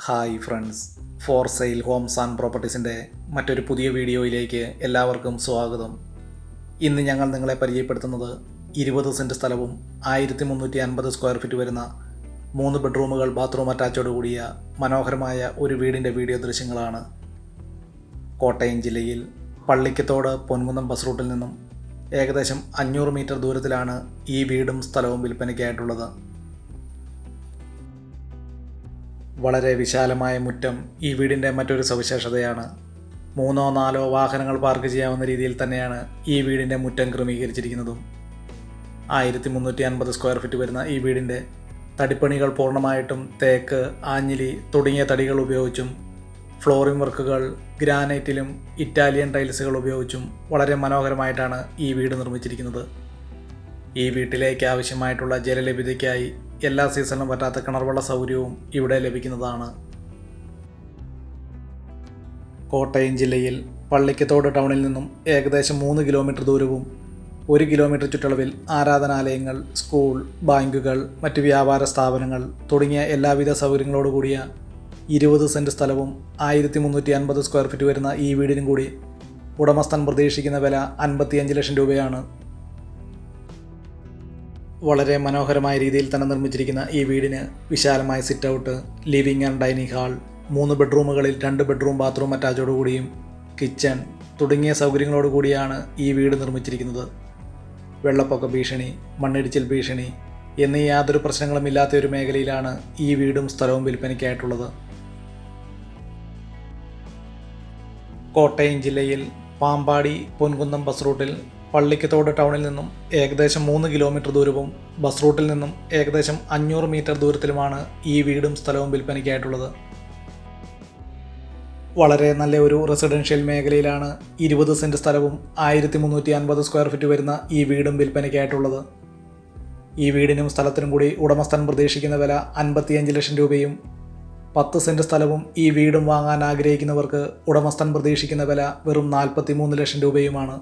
Hi friends, for sale homes and പ്രോപ്പർട്ടീസിൻ്റെ മറ്റൊരു പുതിയ വീഡിയോയിലേക്ക് എല്ലാവർക്കും സ്വാഗതം. ഇന്ന് ഞങ്ങൾ നിങ്ങളെ പരിചയപ്പെടുത്തുന്നത് 20 സെൻറ്റ് സ്ഥലവും 1350 സ്ക്വയർ ഫീറ്റ് വരുന്ന 3 ബെഡ്റൂമുകൾ ബാത്റൂം അറ്റാച്ചോട് കൂടിയ മനോഹരമായ ഒരു വീടിൻ്റെ വീഡിയോ ദൃശ്യങ്ങളാണ്. കോട്ടയം ജില്ലയിൽ പള്ളിക്കത്തോട് പൊൻകുന്നം ബസ് റൂട്ടിൽ നിന്നും ഏകദേശം 500 മീറ്റർ ദൂരത്തിലാണ് ഈ വീടും സ്ഥലവും വിൽപ്പനയ്ക്കായിട്ടുള്ളത്. വളരെ വിശാലമായ മുറ്റം ഈ വീടിൻ്റെ മറ്റൊരു സവിശേഷതയാണ്. 3-4 വാഹനങ്ങൾ പാർക്ക് ചെയ്യാവുന്ന രീതിയിൽ തന്നെയാണ് ഈ വീടിൻ്റെ മുറ്റം ക്രമീകരിച്ചിരിക്കുന്നതും. 1350 സ്ക്വയർ ഫീറ്റ് വരുന്ന ഈ വീടിൻ്റെ തടിപ്പണികൾ പൂർണ്ണമായിട്ടും തേക്ക്, ആഞ്ഞിലി തുടങ്ങിയ തടികൾ ഉപയോഗിച്ചും ഫ്ലോറിംഗ് വർക്കുകൾ ഗ്രാനൈറ്റിലും ഇറ്റാലിയൻ ടൈൽസുകൾ ഉപയോഗിച്ചും വളരെ മനോഹരമായിട്ടാണ് ഈ വീട് നിർമ്മിച്ചിരിക്കുന്നത്. ഈ വീട്ടിലേക്ക് ആവശ്യമായിട്ടുള്ള ജലലഭ്യതയ്ക്കായി എല്ലാ സീസണിലും പറ്റാത്ത കിണർവെള്ള സൗകര്യവും ഇവിടെ ലഭിക്കുന്നതാണ്. കോട്ടയം ജില്ലയിൽ പള്ളിക്കത്തോട് ടൗണിൽ നിന്നും ഏകദേശം 3 കിലോമീറ്റർ ദൂരവും 1 കിലോമീറ്റർ ചുറ്റളവിൽ ആരാധനാലയങ്ങൾ, സ്കൂൾ, ബാങ്കുകൾ, മറ്റ് വ്യാപാര സ്ഥാപനങ്ങൾ തുടങ്ങിയ എല്ലാവിധ സൗകര്യങ്ങളോടുകൂടിയ 20 സെൻറ്റ് സ്ഥലവും 1350 സ്ക്വയർ ഫീറ്റ് വരുന്ന ഈ വീടിനും കൂടി ഉടമസ്ഥൻ പ്രതീക്ഷിക്കുന്ന വില 55 ലക്ഷം രൂപയാണ്. വളരെ മനോഹരമായ രീതിയിൽ തന്നെ നിർമ്മിച്ചിരിക്കുന്ന ഈ വീടിന് വിശാലമായ sit out, living and dining hall, 3 ബെഡ്റൂമുകളിൽ 2 ബെഡ്റൂം ബാത്റൂം അറ്റാച്ചോടുകൂടിയും കിച്ചൺ തുടങ്ങിയ സൗകര്യങ്ങളോടുകൂടിയാണ് ഈ വീട് നിർമ്മിച്ചിരിക്കുന്നത്. വെള്ളപ്പൊക്ക ഭീഷണി, മണ്ണിടിച്ചിൽ ഭീഷണി എന്നീ യാതൊരു പ്രശ്നങ്ങളും ഇല്ലാത്ത ഒരു മേഖലയിലാണ് ഈ വീടും സ്ഥലവും വിൽപ്പനയ്ക്കായിട്ടുള്ളത്. കോട്ടയം ജില്ലയിൽ പാമ്പാടി പൊൻകുന്നം ബസ് റൂട്ടിൽ പള്ളിക്കത്തോട് ടൗണിൽ നിന്നും ഏകദേശം 3 കിലോമീറ്റർ ദൂരവും ബസ് റൂട്ടിൽ നിന്നും ഏകദേശം 500 മീറ്റർ ദൂരത്തിലുമാണ് ഈ വീടും സ്ഥലവും വിൽപ്പനയ്ക്കായിട്ടുള്ളത്. വളരെ നല്ല ഒരു റെസിഡൻഷ്യൽ മേഖലയിലാണ് 20 സെൻറ്റ് സ്ഥലവും 1350 സ്ക്വയർ ഫീറ്റ് വരുന്ന ഈ വീടും വിൽപ്പനയ്ക്കായിട്ടുള്ളത്. ഈ വീടിനും സ്ഥലത്തിനും കൂടി ഉടമസ്ഥൻ പ്രതീക്ഷിക്കുന്ന വില 55 ലക്ഷം രൂപയും 10 സെൻറ്റ് സ്ഥലവും ഈ വീടും വാങ്ങാൻ ആഗ്രഹിക്കുന്നവർക്ക് ഉടമസ്ഥൻ പ്രതീക്ഷിക്കുന്ന വില വെറും 43 ലക്ഷം രൂപയുമാണ്.